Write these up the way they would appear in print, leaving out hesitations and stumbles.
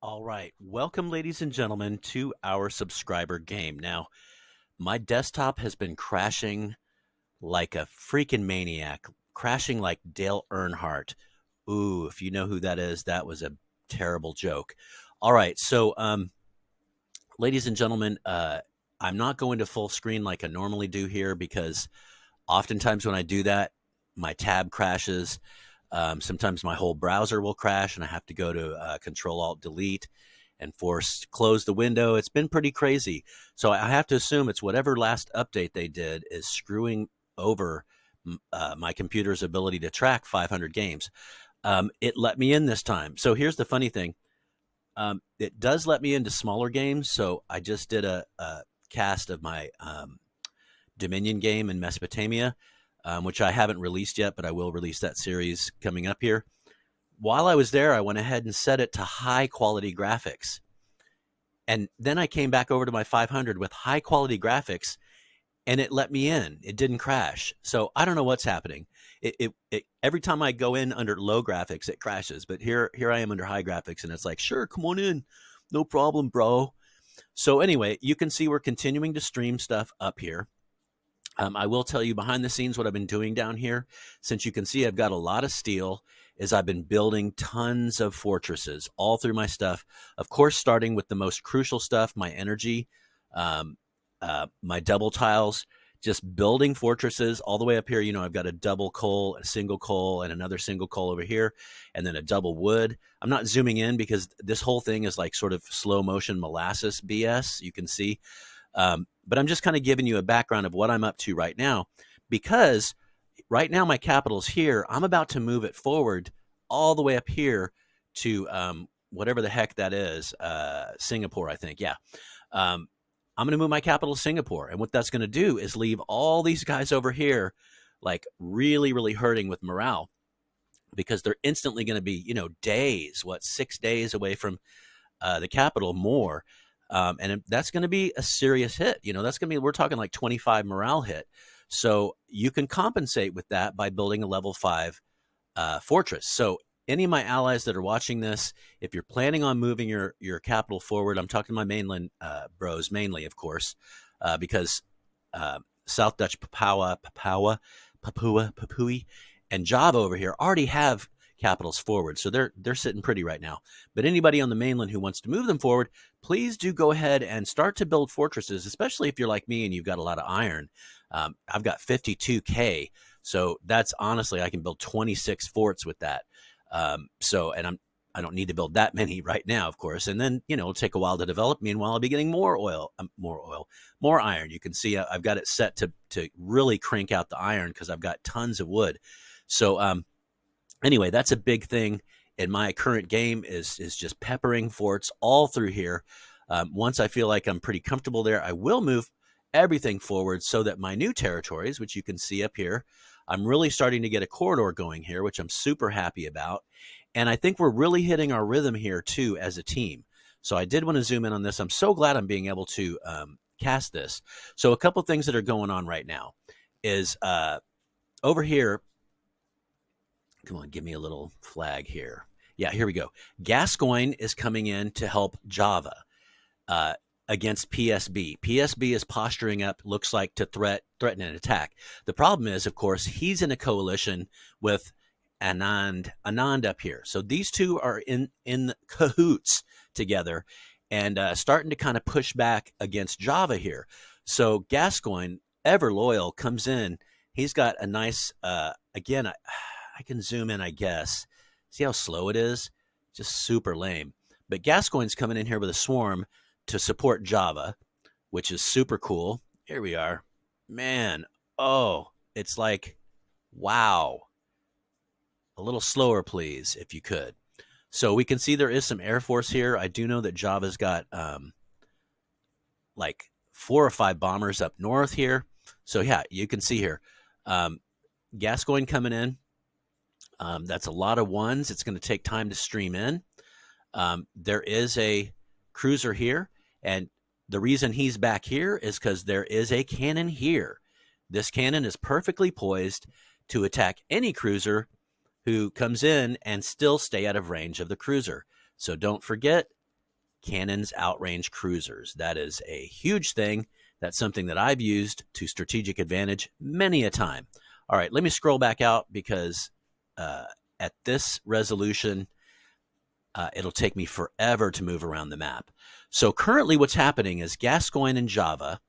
All right. Welcome, ladies and gentlemen, to our subscriber game. Now, my desktop has been crashing like a freaking maniac, crashing like Dale Earnhardt. Ooh, if you know who that is, that was a terrible joke. All right. So, ladies and gentlemen, I'm not going to full screen like I normally do here because oftentimes when I do that, my tab crashes. Sometimes my whole browser will crash and I have to go to Control Alt Delete and force close the window. It's been pretty crazy. So I have to assume it's whatever last update they did is screwing over my computer's ability to track 500 games. It let me in this time. So here's the funny thing. It does let me into smaller games. So I just did a cast of my Dominion game in Mesopotamia, which I haven't released yet, but I will release that series coming up here. While I was there, I went ahead and set it to high quality graphics. And then I came back over to my 500 with high quality graphics and it let me in. It didn't crash. So I don't know what's happening. Every time I go in under low graphics, it crashes. But here I am under high graphics and it's like, sure, come on in. No problem, bro. So anyway, you can see we're continuing to stream stuff up here. I will tell you behind the scenes what I've been doing down here. Since you can see I've got a lot of steel, is I've been building tons of fortresses all through my stuff. Of course, starting with the most crucial stuff, my energy, um, my double tiles, just building fortresses all the way up here. You know, I've got a double coal, a single coal, and another single coal over here, and then a double wood. I'm not zooming in because this whole thing is like sort of slow motion molasses BS. You can see. But I'm just kind of giving you a background of what I'm up to right now because right now my capital's here. I'm about to move it forward all the way up here to whatever the heck that is, Singapore, I think. Yeah. Um, I'm going to move my capital to Singapore. And what that's going to do is leave all these guys over here like really, really hurting with morale because they're instantly going to be, you know, days, 6 days away from the capital more. And that's going to be a serious hit. You know, that's going to be, we're talking like 25 morale hit. So you can compensate with that by building a level 5 fortress. So any of my allies that are watching this, if you're planning on moving your capital forward, I'm talking to my mainland bros mainly, of course, because South Dutch Papui, and Java over here already have capitals forward, so they're sitting pretty right now. But anybody on the mainland who wants to move them forward, please do go ahead and start to build fortresses, especially if you're like me and you've got a lot of iron. I've got 52K, so that's honestly I can build 26 forts with that. I don't need to build that many right now, of course. And then, you know, it'll take a while to develop. Meanwhile, I'll be getting more iron. You can see I've got it set to really crank out the iron because I've got tons of wood. So anyway, that's a big thing in my current game is just peppering forts all through here. Once I feel like I'm pretty comfortable there, I will move everything forward so that my new territories, which you can see up here, I'm really starting to get a corridor going here, which I'm super happy about. And I think we're really hitting our rhythm here too as a team. So I did want to zoom in on this. I'm so glad I'm being able to cast this. So a couple things that are going on right now is over here. Come on, give me a little flag here. Yeah, here we go. Gascoigne is coming in to help Java against PSB. PSB is posturing up, looks like to threaten an attack. The problem is, of course, he's in a coalition with Anand up here. So these two are in cahoots together and starting to kind of push back against Java here. So Gascoigne, ever loyal, comes in. He's got a nice, again, I can zoom in, I guess. See how slow it is? Just super lame. But Gascoigne's coming in here with a swarm to support Java, which is super cool. Here we are. Man, oh, it's like, wow. A little slower, please, if you could. So we can see there is some Air Force here. I do know that Java's got like 4 or 5 bombers up north here. So yeah, you can see here. Gascoigne coming in. That's a lot of ones. It's going to take time to stream in. There is a cruiser here, and the reason he's back here is because there is a cannon here. This cannon is perfectly poised to attack any cruiser who comes in and still stay out of range of the cruiser. So don't forget, cannons outrange cruisers. That is a huge thing. That's something that I've used to strategic advantage many a time. All right, let me scroll back out because at this resolution, it'll take me forever to move around the map. So currently what's happening is Gascoigne and Java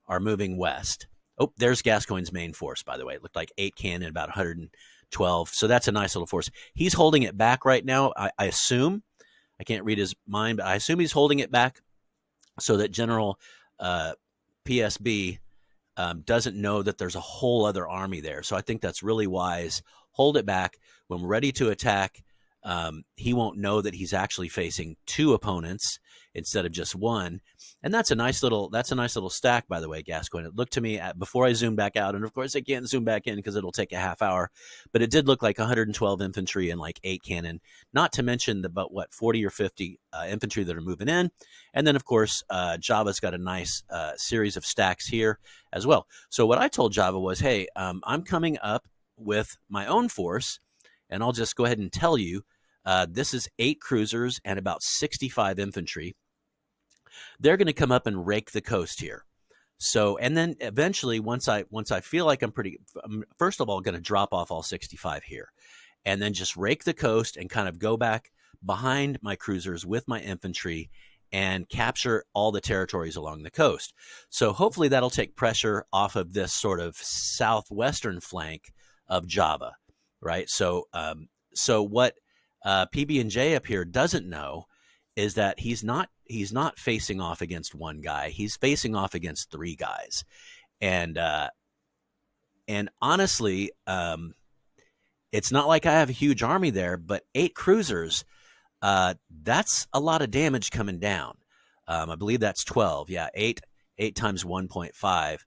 are moving west. Oh, there's Gascoigne's main force, by the way. It looked like 8 cannon, about 112. So that's a nice little force. He's holding it back right now, I assume. I can't read his mind, but I assume he's holding it back so that General PSB doesn't know that there's a whole other army there. So I think that's really wise. Hold it back. When we're ready to attack, he won't know that he's actually facing 2 opponents instead of just 1. And that's a nice little stack, by the way, Gascoigne. It looked to me before I zoomed back out, and of course I can't zoom back in because it'll take a half hour, but it did look like 112 infantry and like 8 cannon, not to mention the about 40 or 50 infantry that are moving in. And then of course Java's got a nice series of stacks here as well. So what I told Java was, hey, I'm coming up with my own force, and I'll just go ahead and tell you, this is 8 cruisers and about 65 infantry. They're going to come up and rake the coast here. So, and then eventually, once I feel like I'm first of all, going to drop off all 65 here, and then just rake the coast and kind of go back behind my cruisers with my infantry and capture all the territories along the coast. So hopefully that'll take pressure off of this sort of southwestern flank of Java, right? So, what PB&J up here doesn't know is that he's not facing off against 1 guy. He's facing off against 3 guys, and honestly, it's not like I have a huge army there, but 8 cruisers, that's a lot of damage coming down. I believe that's 12. Yeah, 8 times 1.5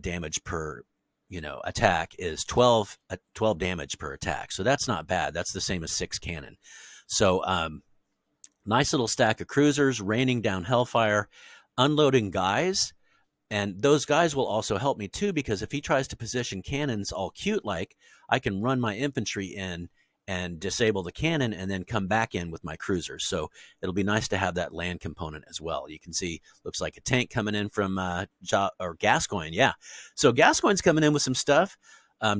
damage per attack is 12 damage per attack. So that's not bad. That's the same as 6 cannon. So nice little stack of cruisers raining down hellfire, unloading guys. And those guys will also help me too, because if he tries to position cannons all cute like, I can run my infantry in and disable the cannon and then come back in with my cruisers. So it'll be nice to have that land component as well. You can see, looks like a tank coming in from Gascoigne. Yeah. So Gascoigne's coming in with some stuff.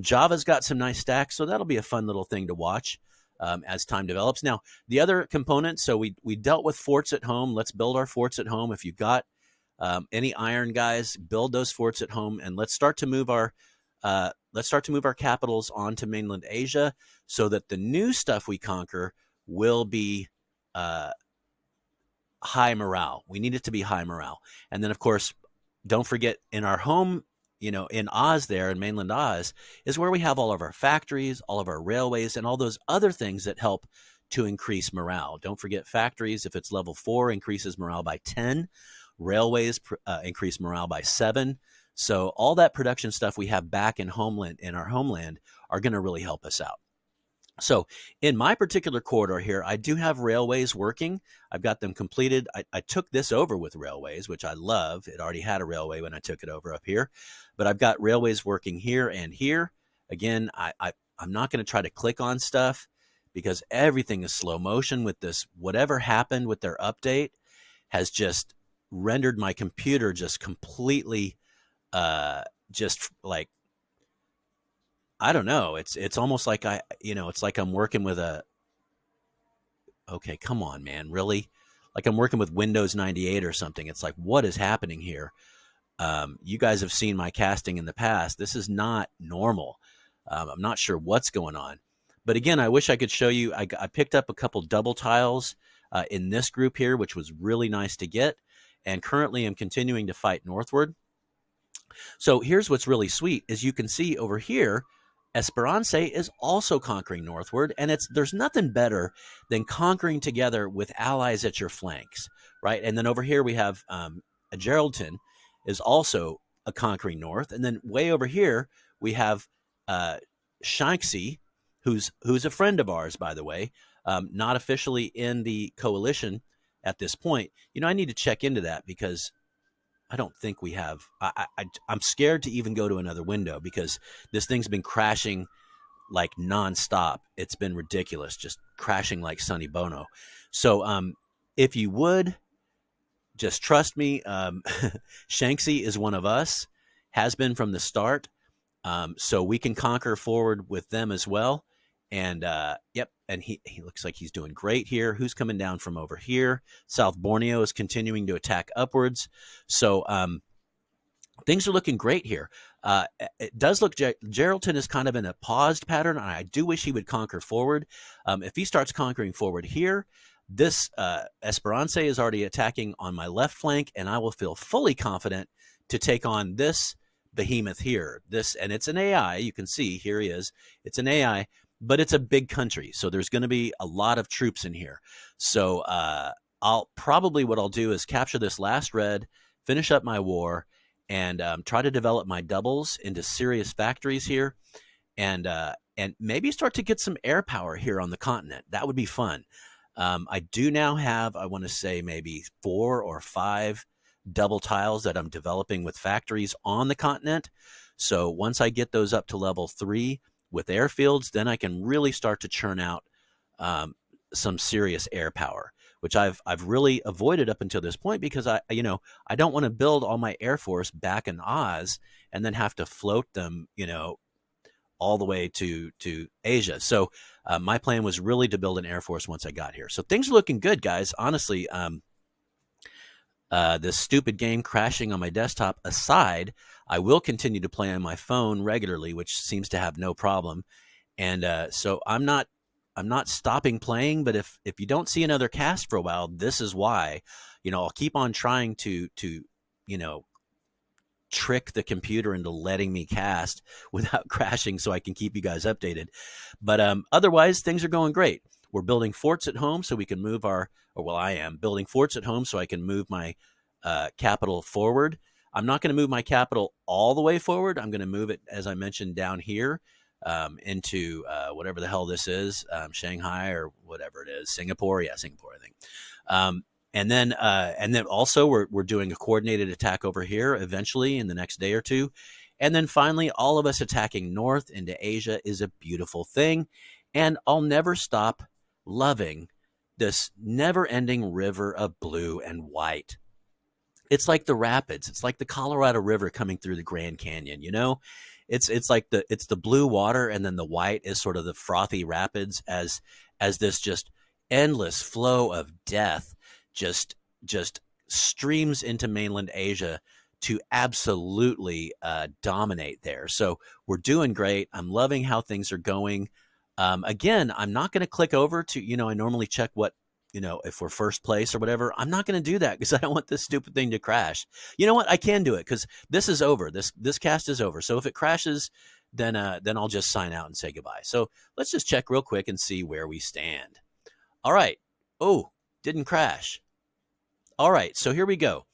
Java's got some nice stacks. So that'll be a fun little thing to watch as time develops. Now, the other component, so we dealt with forts at home. Let's build our forts at home. If you've got any iron guys, build those forts at home, and let's start to move our capitals onto mainland Asia, so that the new stuff we conquer will be high morale. We need it to be high morale. And then, of course, don't forget, in our home, in Oz there, in mainland Oz, is where we have all of our factories, all of our railways, and all those other things that help to increase morale. Don't forget, factories, if it's level 4, increases morale by 10. Railways increase morale by 7. So all that production stuff we have back in our homeland are going to really help us out. So in my particular corridor here, I do have railways working. I've got them completed. I took this over with railways, which I love. It already had a railway when I took it over up here, but I've got railways working here and here. Again, I'm not going to try to click on stuff because everything is slow motion with this. Whatever happened with their update has just rendered my computer just completely just like, I don't know. It's almost like it's like I'm working with okay, come on, man, really? Like I'm working with Windows 98 or something. It's like, what is happening here? You guys have seen my casting in the past. This is not normal. I'm not sure what's going on. But again, I wish I could show you. I picked up a couple double tiles in this group here, which was really nice to get. And currently I'm continuing to fight northward. So here's what's really sweet is you can see over here, Esperance is also conquering northward, and there's nothing better than conquering together with allies at your flanks, right? And then over here we have Geraldton is also a conquering north, and then way over here we have Shanxi, who's a friend of ours, by the way, not officially in the coalition at this point. I need to check into that because I don't think we have. I'm scared to even go to another window because this thing's been crashing like nonstop. It's been ridiculous, just crashing like Sonny Bono. So if you would, just trust me. Shanxi is one of us, has been from the start. So we can conquer forward with them as well. And yep, and he looks like he's doing great here. Who's coming down from over here? South Borneo is continuing to attack upwards. So things are looking great here. It does look Geraldton is kind of in a paused pattern, and I do wish he would conquer forward. If he starts conquering forward here, this Esperance is already attacking on my left flank, and I will feel fully confident to take on this behemoth here. And it's an AI. You can see here he is. It's an AI, but it's a big country, so there's going to be a lot of troops in here. So what I'll do is capture this last red, finish up my war, and try to develop my doubles into serious factories here, and maybe start to get some air power here on the continent. That would be fun. I do now have, I want to say, maybe 4 or 5 double tiles that I'm developing with factories on the continent. So once I get those up to level 3 with airfields, then I can really start to churn out some serious air power, which I've really avoided up until this point, because I don't want to build all my Air Force back in Oz and then have to float them, all the way to Asia. So my plan was really to build an Air Force once I got here. So things are looking good, guys. Honestly, this stupid game crashing on my desktop aside, I will continue to play on my phone regularly, which seems to have no problem. And so I'm not stopping playing, but if you don't see another cast for a while, this is why. I'll keep on trying to trick the computer into letting me cast without crashing, so I can keep you guys updated. But otherwise, things are going great. We're building forts at home so we can move I am building forts at home so I can move my capital forward. I'm not going to move my capital all the way forward. I'm going to move it, as I mentioned, down here into whatever the hell this is, Shanghai or whatever it is, Singapore. Yeah, Singapore, I think. And then also we're doing a coordinated attack over here eventually in the next day or two. And then finally, all of us attacking north into Asia is a beautiful thing. And I'll never stop loving this never-ending river of blue and white. It's like the rapids. It's like the Colorado River coming through the Grand Canyon, It's like it's the blue water, and then the white is sort of the frothy rapids as this just endless flow of death just streams into mainland Asia to absolutely dominate there. So we're doing great. I'm loving how things are going. Again, I'm not going to click over to, I normally check what, if we're first place or whatever. I'm not going to do that because I don't want this stupid thing to crash. You know what? I can do it because this is over. This cast is over. So if it crashes, then I'll just sign out and say goodbye. So let's just check real quick and see where we stand. All right. Oh, didn't crash. All right. So here we go.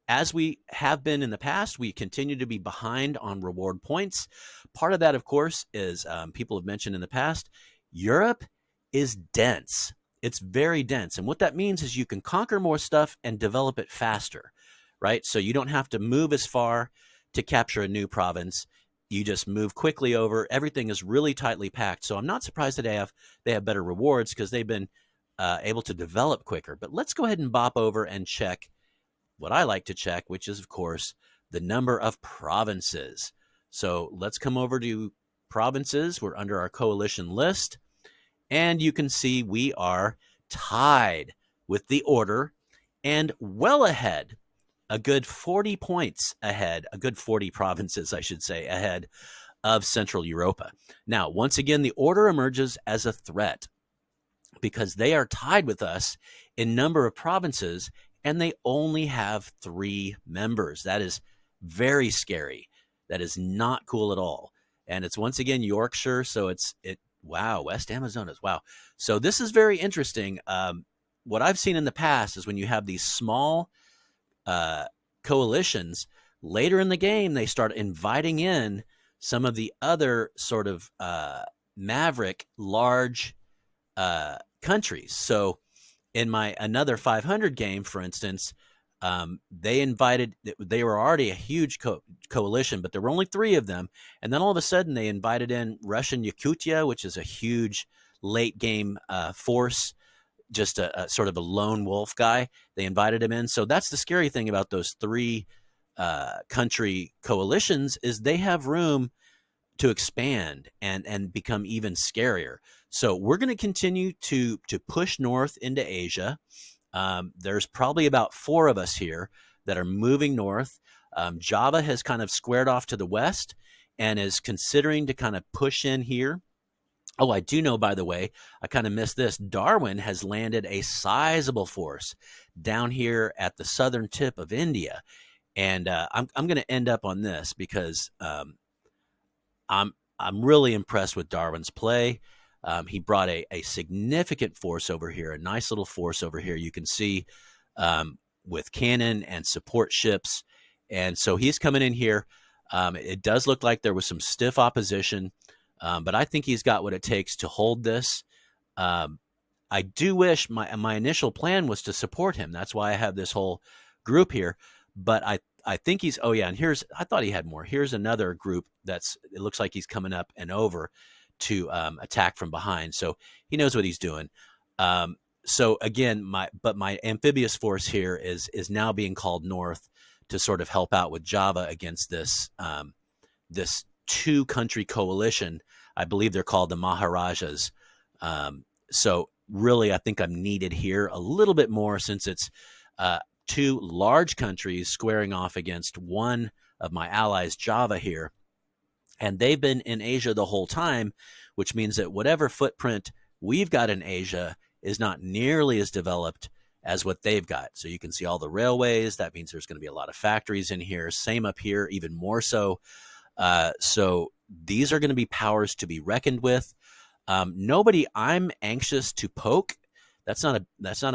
As we have been in the past, we continue to be behind on reward points. Part of that, of course, is people have mentioned in the past, Europe is dense. It's very dense. And what that means is you can conquer more stuff and develop it faster, right? So you don't have to move as far to capture a new province. You just move quickly over. Everything is really tightly packed. So I'm not surprised that they have better rewards because they've been able to develop quicker. But let's go ahead and bop over and check what I like to check, which is, of course, the number of provinces. So let's come over to provinces. We're under our coalition list. And you can see we are tied with the order and well ahead, a good 40 points ahead, a good 40 provinces, I should say, ahead of Central Europa. Now, once again, the order emerges as a threat because they are tied with us in number of provinces and they only have 3 members. That is very scary. That is not cool at all. And it's once again Yorkshire, so wow, West Amazonas, wow. So this is very interesting. What I've seen in the past is when you have these small coalitions, later in the game, they start inviting in some of the other sort of maverick large countries. So in my another 500 game, for instance, they were already a huge coalition, but there were only 3 of them. And then all of a sudden they invited in Russian Yakutia, which is a huge late game force. just a sort of a lone wolf guy. They invited him in. So that's the scary thing about those three country coalitions is they have room to expand and become even scarier. So we're going to continue to push north into Asia. There's probably about 4 of us here that are moving north. Java has kind of squared off to the west and is considering to kind of push in here. Oh, I do know, by the way, I kind of missed this. Darwin has landed a sizable force down here at the southern tip of India. And I'm going to end up on this because I'm really impressed with Darwin's play. He brought a significant force over here, a nice little force over here. You can see with cannon and support ships, and so he's coming in here. It does look like there was some stiff opposition, but I think he's got what it takes to hold this. I do wish my initial plan was to support him. That's why I have this whole group here. But I think he's, oh yeah, and I thought he had more. Here's another group it looks like he's coming up and over to attack from behind. So he knows what he's doing. So again, my amphibious force here is now being called north to sort of help out with Java against this this 2-country coalition. I believe they're called the Maharajas. So really, I think I'm needed here a little bit more since it's 2 large countries squaring off against one of my allies, Java here. And they've been in Asia the whole time, which means that whatever footprint we've got in Asia is not nearly as developed as what they've got. So you can see all the railways. That means there's going to be a lot of factories in here. Same up here, even more so. So these are going to be powers to be reckoned with. Nobody I'm anxious to poke. That's not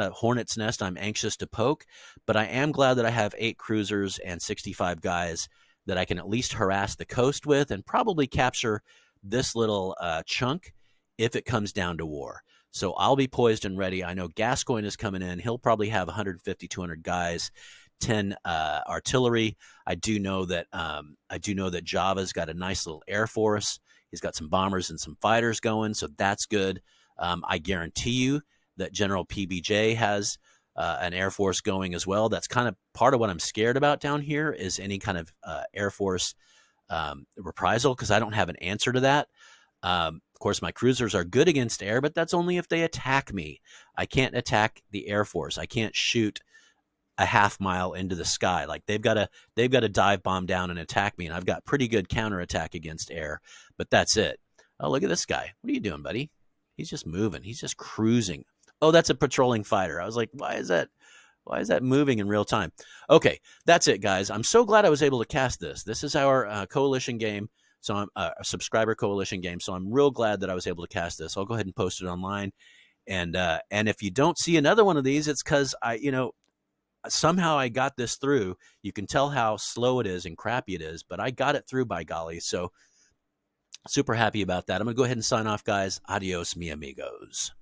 a hornet's nest I'm anxious to poke, but I am glad that I have 8 cruisers and 65 guys that I can at least harass the coast with and probably capture this little chunk if it comes down to war. So I'll be poised and ready. I know Gascoigne is coming in. He'll probably have 150, 200 guys, 10 artillery. I do know that Java's got a nice little air force. He's got some bombers and some fighters going, so that's good. I guarantee you that General PBJ has an Air Force going as well. That's kind of part of what I'm scared about down here is any kind of Air Force reprisal because I don't have an answer to that. Of course, my cruisers are good against air, but that's only if they attack me. I can't attack the Air Force. I can't shoot a half mile into the sky. Like they've got to dive bomb down and attack me, and I've got pretty good counterattack against air, but that's it. Oh, look at this guy. What are you doing, buddy? He's just moving. He's just cruising. Oh, that's a patrolling fighter. I was like, why is that moving in real time? Okay, that's it, guys. I'm so glad I was able to cast this. This is our coalition game, so I'm a subscriber coalition game. So I'm real glad that I was able to cast this. I'll go ahead and post it online, and if you don't see another one of these, it's because somehow I got this through. You can tell how slow it is and crappy it is, but I got it through, by golly. So super happy about that. I'm gonna go ahead and sign off, guys. Adios, mi amigos.